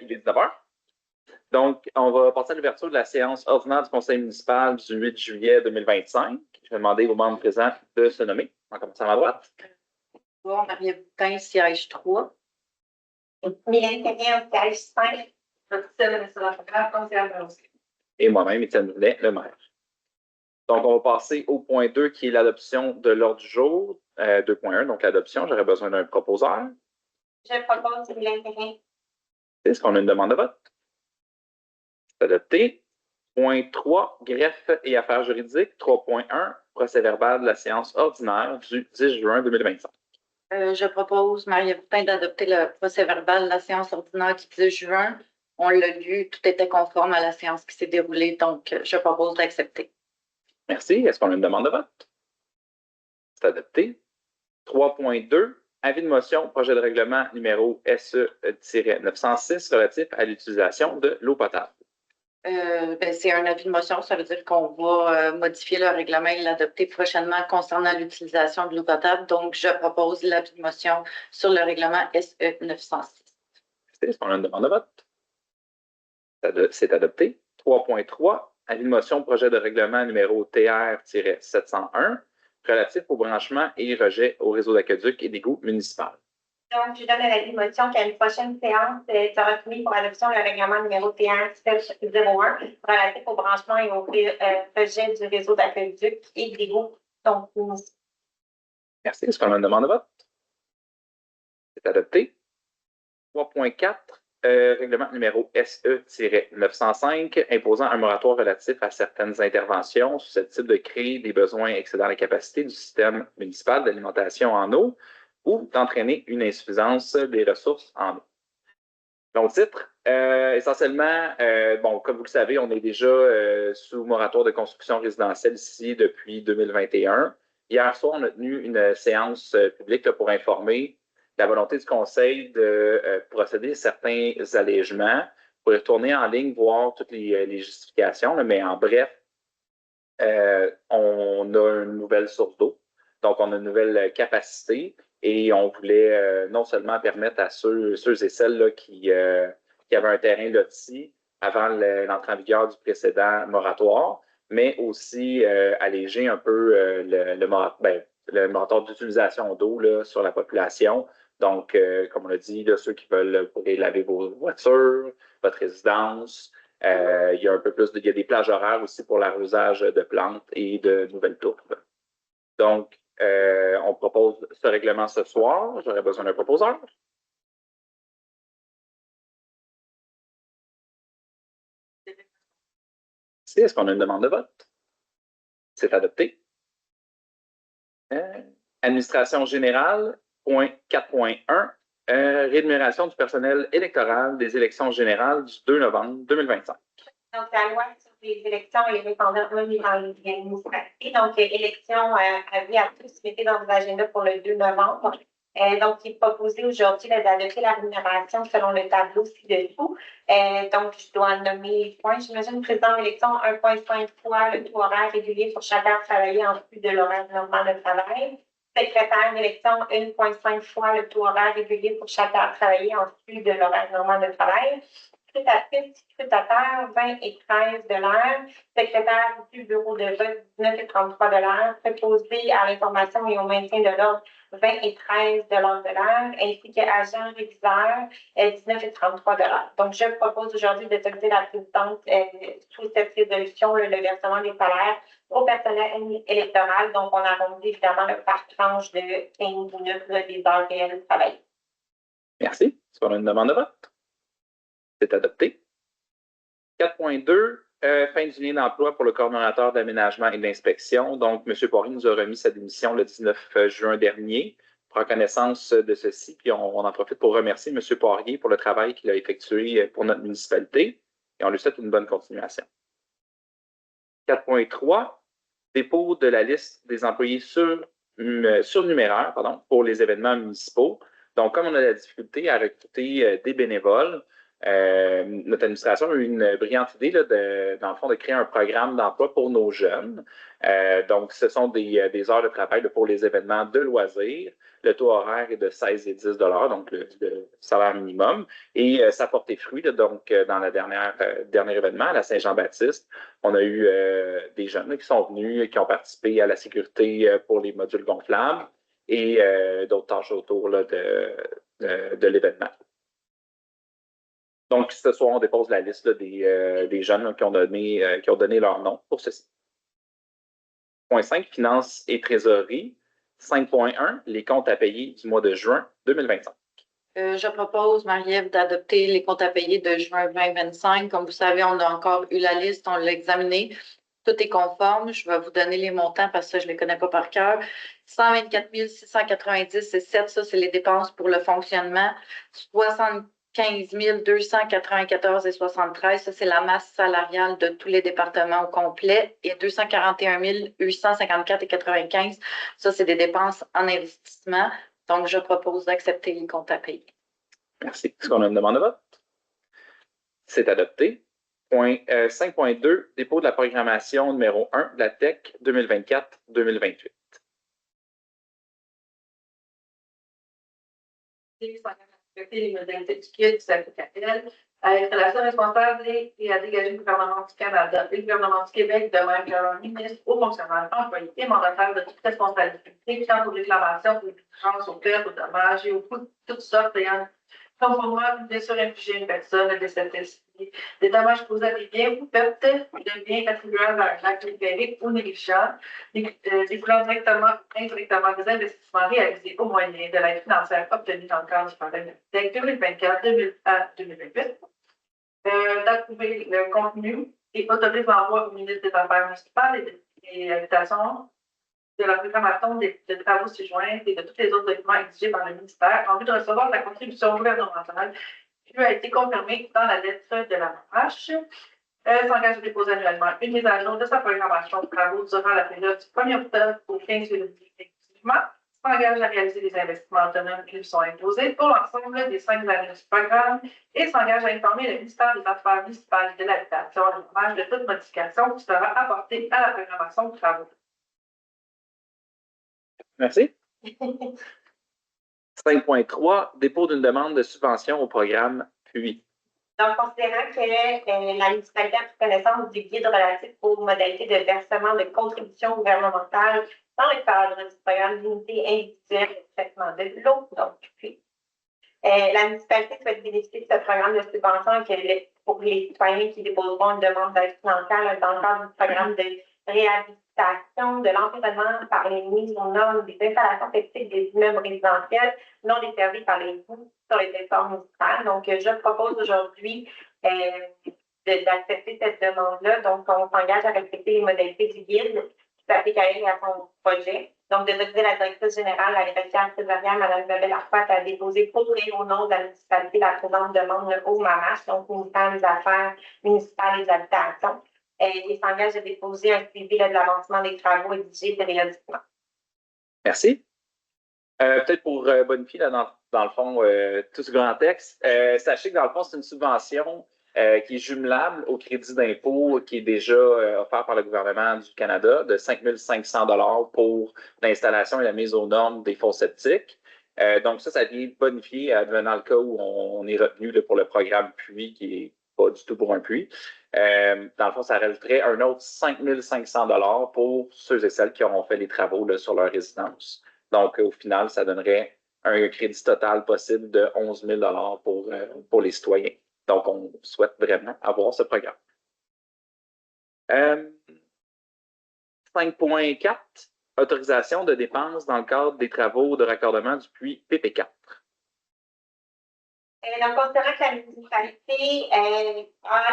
il est 19 heures. Donc, on va passer à l'ouverture de la séance ordinaire du Conseil municipal du 8 juillet 2025. Je vais demander aux membres présents de se nommer. En commençant à ma droite. Bon, Marie-Ève Boutin, siège 3. Mylène Terrien, siège 5. Et moi-même, Étienne Brunet, le maire. Donc, on va passer au point 2, qui est l'adoption de l'ordre du jour. 2.1, donc l'adoption. J'aurais besoin d'un proposeur. Je propose Mylène Terrien. Est-ce qu'on a une demande de vote? C'est adopté. Point 3, greffe et affaires juridiques. 3.1, procès verbal de la séance ordinaire du 10 juin 2025. Je propose, Marie-Ève Boutin, d'adopter le procès-verbal de la séance ordinaire du 10 juin. On l'a lu, tout était conforme à la séance qui s'est déroulée, donc je propose d'accepter. Merci. Est-ce qu'on a une demande de vote? C'est adopté. 3.2, avis de motion, projet de règlement numéro SE-906 relatif à l'utilisation de l'eau potable. C'est un avis de motion, ça veut dire qu'on va modifier le règlement et l'adopter prochainement concernant l'utilisation de l'eau potable. Donc, je propose l'avis de motion sur le règlement SE-906. Est-ce qu'on a une demande de vote? C'est adopté. 3.3, avis de motion, projet de règlement numéro TR-701 relatif au branchement et rejet au réseau d'aqueduc et d'égouts municipal. Donc, je donne l'avis de motion qu'à une prochaine séance sera soumis pour adoption le règlement numéro TR-701 relatif au branchement et au rejet du réseau d'aqueduc et d'égouts. Donc, merci. Est-ce qu'on a une demande de vote? C'est adopté. 3.4, règlement numéro SE-905 imposant un moratoire relatif à certaines interventions susceptibles de créer des besoins excédant la capacité du système municipal d'alimentation en eau ou d'entraîner une insuffisance des ressources en eau. Long titre, essentiellement, comme vous le savez, on est déjà sous moratoire de construction résidentielle ici depuis 2021. Hier soir, on a tenu une séance publique là, pour informer la volonté du Conseil de procéder à certains allègements. Vous pourrez retourner en ligne, voir toutes les justifications, là, mais en bref, on a une nouvelle source d'eau, donc on a une nouvelle capacité et on voulait non seulement permettre à ceux et celles là, qui avaient un terrain loti avant l'entrée en vigueur du précédent moratoire, mais aussi alléger un peu le moratoire d'utilisation d'eau sur la population. Donc, comme on l'a dit, là, ceux qui veulent pourraient laver vos voitures, votre résidence. Il y a un peu plus il y a des plages horaires aussi pour l'arrosage de plantes et de nouvelles tourbes. Donc, on propose ce règlement ce soir. J'aurais besoin d'un proposeur. Est-ce qu'on a une demande de vote? C'est adopté. Administration générale, point 4.1, rémunération du personnel électoral des élections générales du 2 novembre 2025. Donc, la loi sur les élections et les répondants remis dans l'administration. Donc, élection avis à tous, mettez dans vos agendas pour le 2 novembre. Donc, il est proposé aujourd'hui d'adopter la rémunération selon le tableau ci-dessous. Donc, je dois nommer les points. J'imagine, président d'élection, 1,5 fois le taux horaire régulier pour chaque heure travaillée en plus de l'horaire normal de travail. Secrétaire d'élection, 1,5 fois le taux horaire régulier pour chaque heure travaillée en plus de l'horaire normal de travail. Scrutateur, 20 et 13 $. Secrétaire du bureau de vote, 19 et 33 $. Préposé à l'information et au maintien de l'ordre, 20 et 13 $, ainsi qu'agent réviseur, 19 et 33 $. Donc, je propose aujourd'hui d'autoriser la présidente sous cette résolution le versement des salaires au personnel électoral. Donc, on arrondit évidemment par tranche de 15 minutes des heures réelles travaillées. Merci. Est-ce qu'on a une demande de vote? C'est adopté. 4.2, fin du lien d'emploi pour le coordonnateur d'aménagement et d'inspection. Donc, M. Poirier nous a remis sa démission le 19 juin dernier. Prend connaissance de ceci, puis on en profite pour remercier M. Poirier pour le travail qu'il a effectué pour notre municipalité et on lui souhaite une bonne continuation. 4.3, dépôt de la liste des employés surnuméraires pour les événements municipaux. Donc, comme on a la difficulté à recruter des bénévoles, Notre administration a eu une brillante idée, là, dans le fond, de créer un programme d'emploi pour nos jeunes. Donc, ce sont des heures de travail là, pour les événements de loisirs. Le taux horaire est de 16 et 10 donc le salaire minimum. Et ça a porté fruit. Là, donc, dans le dernier événement, à la Saint-Jean-Baptiste, on a eu des jeunes là, qui sont venus, qui ont participé à la sécurité pour les modules gonflables et d'autres tâches autour là, de l'événement. Donc, ce soir, on dépose la liste là, des jeunes là, qui ont donné leur nom pour ceci. Point 5, finances et trésorerie. 5.1, les comptes à payer du mois de juin 2025. Je propose, Marie-Ève, d'adopter les comptes à payer de juin 2025. Comme vous savez, on a encore eu la liste, on l'a examinée. Tout est conforme. Je vais vous donner les montants parce que je ne les connais pas par cœur. 124 690,7, ça, c'est les dépenses pour le fonctionnement. 75 294,73, ça, c'est la masse salariale de tous les départements au complet. Et 241 854,95, ça, c'est des dépenses en investissement. Donc, je propose d'accepter les comptes à payer. Merci. Est-ce qu'on a une demande de vote? C'est adopté. Point 5.2, dépôt de la programmation numéro 1 de la TEC 2024-2028. Les modalités du kit qui s'appliquent à elle, à être la seule responsable et à dégager le gouvernement du Canada et le gouvernement du Québec de même qu'un ministre aux fonctionnaires, employés et mandataires de toute responsabilité quant aux réclamations, aux exigences, aux pertes, aux dommages et aux coûts de toutes sortes ayant conformément bien sûr infligé une personne des des dommages causés à des biens ou pertes de biens attribuables à un acte numérique ou négligent, découlant directement ou indirectement des investissements réalisés au moyen de l'aide financière obtenue dans le cadre du programme TEC 2024-2028, d'approuver le contenu et autoriser l'envoi au ministre des Affaires municipales et de l'Habitation de la programmation des travaux ci-joints et de tous les autres documents exigés par le ministère en vue de recevoir la contribution gouvernementale qui lui a été confirmée dans la lettre de la MRH. S'engage à déposer annuellement une mise à jour de sa programmation de travaux durant la période du 1er octobre au 15 février effectivement. S'engage à réaliser des investissements autonomes qui lui sont imposés pour l'ensemble des 5 années du programme et s'engage à informer le ministère des Affaires municipales et de l'Habitation et de toute modification qui sera apportée à la programmation de travaux. Merci. 5.3, dépôt d'une demande de subvention au programme PUI. Donc, considérant que la municipalité a pris connaissance du guide relatif aux modalités de versement de contributions gouvernementales dans le cadre du programme d'unité individuelle de traitement de l'eau, donc PUI. La municipalité souhaite bénéficier de ce programme de subvention pour les citoyens qui déposeront une demande d'aide financière dans le cadre du programme de réhabilitation de l'environnement par les mises aux normes des installations techniques des immeubles résidentiels non desservis par les coûts sur les territoires municipaux. Donc, je propose aujourd'hui d'accepter cette demande-là. Donc, on s'engage à respecter les modalités du guide qui s'applique à elle et à son projet. Donc, de autoriser la directrice générale, la greffière trésorière, Mme Isabelle Arfat, à déposer pour et au nom de la municipalité la présente demande au MAMACH, donc au ministère des Affaires municipales et des Habitations. Et s'engage à déposer un suivi de l'avancement des travaux exigés périodiquement. Merci. Peut-être pour bonifier là, dans le fond tout ce grand texte, sachez que dans le fond, c'est une subvention qui est jumelable au crédit d'impôt qui est déjà offert par le gouvernement du Canada de 5 500 pour l'installation et la mise aux normes des fonds septiques. Donc ça vient bonifier advenant le cas où on est retenu là, pour le programme PUI qui n'est pas du tout pour un puits. Dans le fond, ça rajouterait un autre 5 500 pour ceux et celles qui auront fait les travaux là, sur leur résidence. Donc, au final, ça donnerait un crédit total possible de 11 000 pour les citoyens. Donc, on souhaite vraiment avoir ce programme. 5.4, autorisation de dépenses dans le cadre des travaux de raccordement du puits PP4. Donc, considérant que la municipalité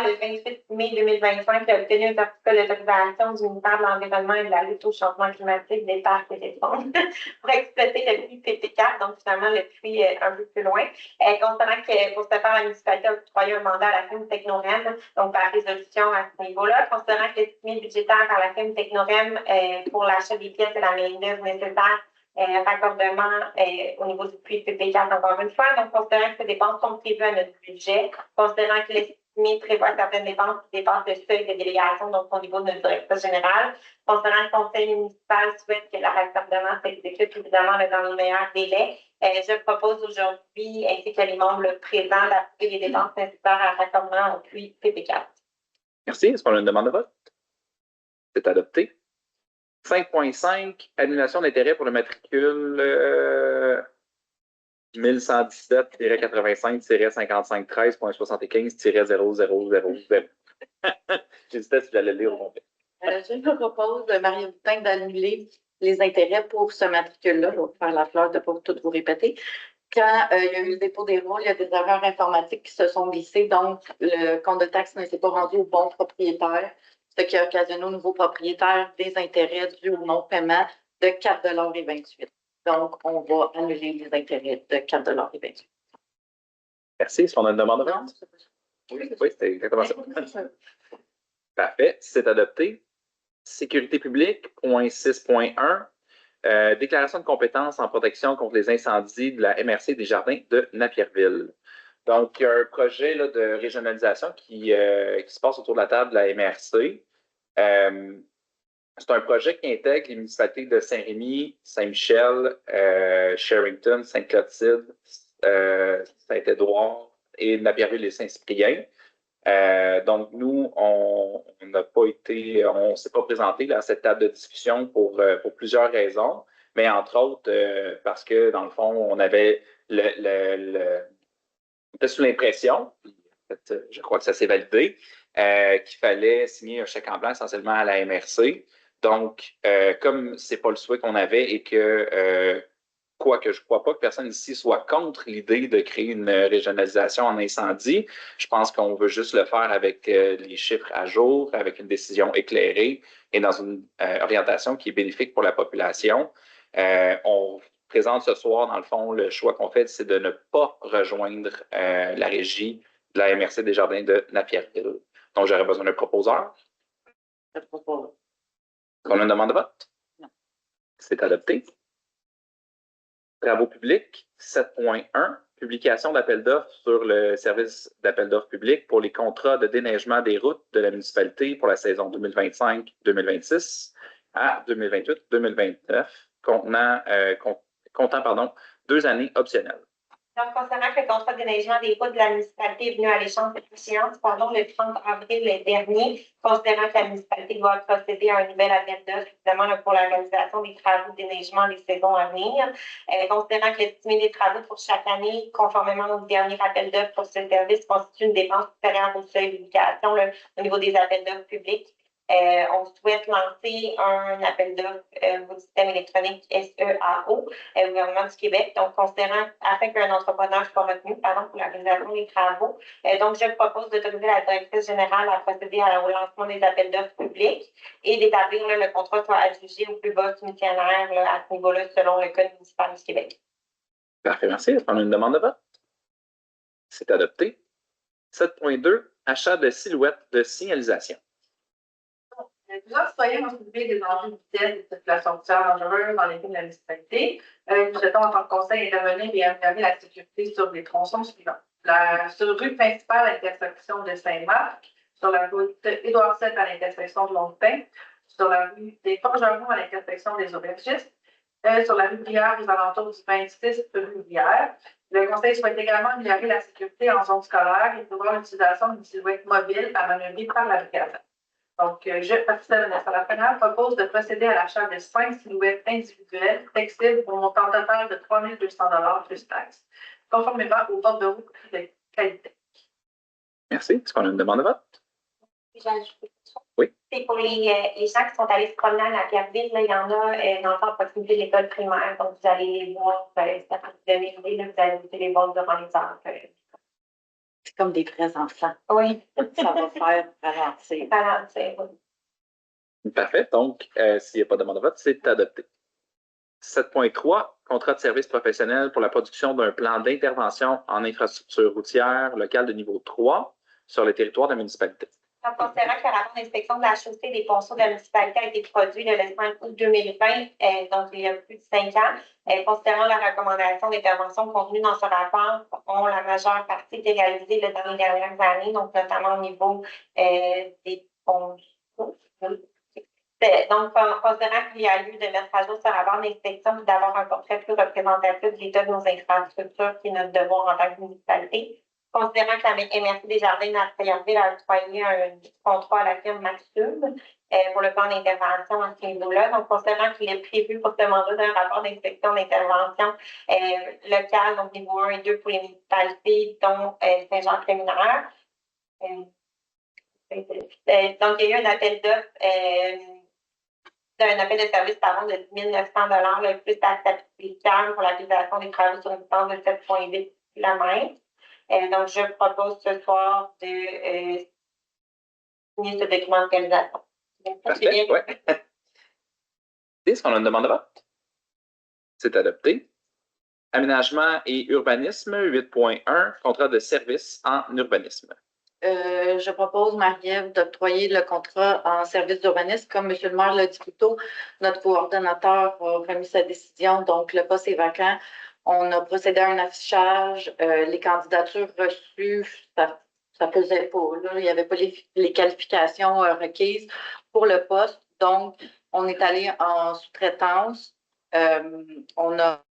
le 28 mai 2025 a obtenu un certificat d'autorisation du ministère de l'Environnement et de la lutte au changement climatique des parcs et des fonds pour exploiter le puits PP4, donc finalement le puits un peu plus loin. Considérant que pour ce faire, la municipalité a octroyé un mandat à la firme Technorem, donc par résolution à ce niveau-là, considérant que l'estimé budgétaire par la firme Technorem pour l'achat des pièces et la main-d'œuvre nécessaires raccordement au niveau du puits PP4 encore une fois. Donc, considérant que ces dépenses sont prévues à notre budget, considérant que l'estimé prévoit certaines dépenses qui dépassent le seuil de délégation, donc au niveau de notre directeur général, considérant que le conseil municipal souhaite que le raccordement s'exécute évidemment dans le meilleur délai, je propose aujourd'hui, ainsi que les membres présents, d'approuver les dépenses nécessaires à raccordement au puits PP4. Merci. Est-ce qu'on a une demande de vote? C'est adopté. 5.5, annulation d'intérêt pour le matricule 1117-85-13.75-0000. J'hésitais si j'allais le lire au complet. Je propose, Marie Boutin, d'annuler les intérêts pour ce matricule-là. Je vais faire la fleur de ne pas tout vous répéter. Quand il y a eu le dépôt des rôles, il y a des erreurs informatiques qui se sont glissées, donc le compte de taxe ne s'est pas rendu au bon propriétaire, ce qui a occasionné au nouveau propriétaire des intérêts dus au non-paiement de 4,28 $. Donc, on va annuler les intérêts de 4,28 $. Merci. Est-ce qu'on a une demande de vote? Non, Oui, c'était exactement ça. Parfait. C'est adopté. Sécurité publique, point 6.1. Déclaration de compétences en protection contre les incendies de la MRC des Jardins de Napierville. Donc, il y a un projet là, de régionalisation qui se passe autour de la table de la MRC. C'est un projet qui intègre les municipalités de Saint-Rémy, Saint-Michel, Sherrington, Sainte-Clotilde, Saint-Édouard et Napierville et Saint-Cyprien. Donc, nous, on ne s'est pas présenté là, à cette table de discussion pour plusieurs raisons, mais entre autres parce que, dans le fond, on avait on était sous l'impression, en fait, je crois que ça s'est validé, qu'il fallait signer un chèque en blanc essentiellement à la MRC. Donc, comme ce n'est pas le souhait qu'on avait et que quoique je ne crois pas que personne ici soit contre l'idée de créer une régionalisation en incendie. Je pense qu'on veut juste le faire avec les chiffres à jour, avec une décision éclairée et dans une orientation qui est bénéfique pour la population. On présente ce soir, dans le fond, le choix qu'on fait, c'est de ne pas rejoindre la régie de la MRC des Jardins de Napierville. Donc, j'aurais besoin d'un proposeur. je propose. Qu'on a une demande de vote? Non. C'est adopté. Travaux publics, 7.1, publication d'appel d'offres sur le service d'appel d'offres public pour les contrats de déneigement des routes de la municipalité pour la saison 2025-2026 à 2028-2029, comptant 2 années optionnelles. Donc, concernant que le contrat de déneigement des routes de la municipalité est venu à l'échéance le 30 avril dernier, considérant que la municipalité doit procéder à un nouvel appel d'offres, évidemment, pour l'organisation des travaux de déneigement des saisons à venir, considérant que l'estimé des travaux pour chaque année, conformément au dernier appel d'offres pour ce service, constitue une dépense supérieure au seuil d'éducation au niveau des appels d'offres publics. On souhaite lancer un appel d'offres au système électronique SEAO au gouvernement du Québec. Donc, considérant afin qu'un entrepreneur soit retenu pour l'organisation des travaux. Donc, je propose d'autoriser la directrice générale à procéder au lancement des appels d'offres publics et d'établir le contrat soit adjugé au plus bas soumissionnaire à ce niveau-là selon le Code municipal du Québec. Parfait, merci. Est-ce qu'on a une demande de vote? C'est adopté. 7.2, achat de silhouettes de signalisation. Plusieurs citoyens ont soulevé des enjeux de vitesse et de circulation routière dangereuse dans les villes de la municipalité. Nous souhaitons, en tant que conseil, intervenir et améliorer la sécurité sur les tronçons suivants. Sur la rue principale à l'intersection de Saint-Marc, sur la route Édouard VII à l'intersection de Longpin, sur la rue des Forgerons à l'intersection des Aubergistes, sur la rue Brière aux alentours du 26 rue Brière. Le conseil souhaite également améliorer la sécurité en zone scolaire et prévoir l'utilisation d'une silhouette mobile à manœuvrer par la brigade. Donc, je, Patricia Vanessa-Lafrenière, propose de procéder à l'achat de 5 silhouettes individuelles flexibles pour un montant total de 3 200 $ plus taxes, conformément au code de route de qualité. Merci. Est-ce qu'on a une demande de vote? Oui. C'est pour les gens qui sont allés se promener à Napierville, il y en a dans le fond à proximité de l'école primaire. Donc, vous allez les voir, c'est à partir de midi, vous allez les voir durant les heures. C'est comme des vrais enfants. Oui. Ça va faire ralentir. Oui. Parfait. Donc, s'il n'y a pas de demande de vote, c'est adopté. 7.3, contrat de service professionnel pour la production d'un plan d'intervention en infrastructure routière locale de niveau 3 sur le territoire de la municipalité. Considérant que le rapport d'inspection de la chaussée des ponceaux de la municipalité a été produit le 5 août 2020, donc il y a plus de 5 ans, considérant la recommandation d'intervention contenue dans ce rapport, dont la majeure partie été réalisée dans les dernières années, donc notamment au niveau des ponceaux. Donc, considérant qu'il y a lieu de mettre à jour ce rapport d'inspection et d'avoir un portrait plus représentatif de l'état de nos infrastructures, qui est notre devoir en tant que municipalité, considérant que la MRC Desjardins n'a priorité à octroyer un contrat à la firme Maxime pour le plan d'intervention à ce niveau-là. Donc, considérant qu'il est prévu pour ce mandat d'un rapport d'inspection d'intervention locale, donc niveau 1 et 2 pour les municipalités, dont Saint-Jean-Préminaire. Donc, il y a eu un appel d'offres. Un appel de service pardon, de 10 900 $, plus taxe applicable pour l'application des travaux sur une distance de 7,8 km. Donc, je propose ce soir de signer ce document de réalisation. Parfait, oui. Est-ce qu'on a une demande de vote? C'est adopté. Aménagement et urbanisme, 8.1, contrat de service en urbanisme. Je propose, Marie-Ève, d'octroyer le contrat en service d'urbanisme. Comme M. le maire l'a dit plus tôt, notre coordonnateur a remis sa décision, donc le poste est vacant. On a procédé à un affichage. Les candidatures reçues, ça faisait pas. Là, il n'y avait pas les qualifications requises pour le poste. Donc, on est allé en sous-traitance. On a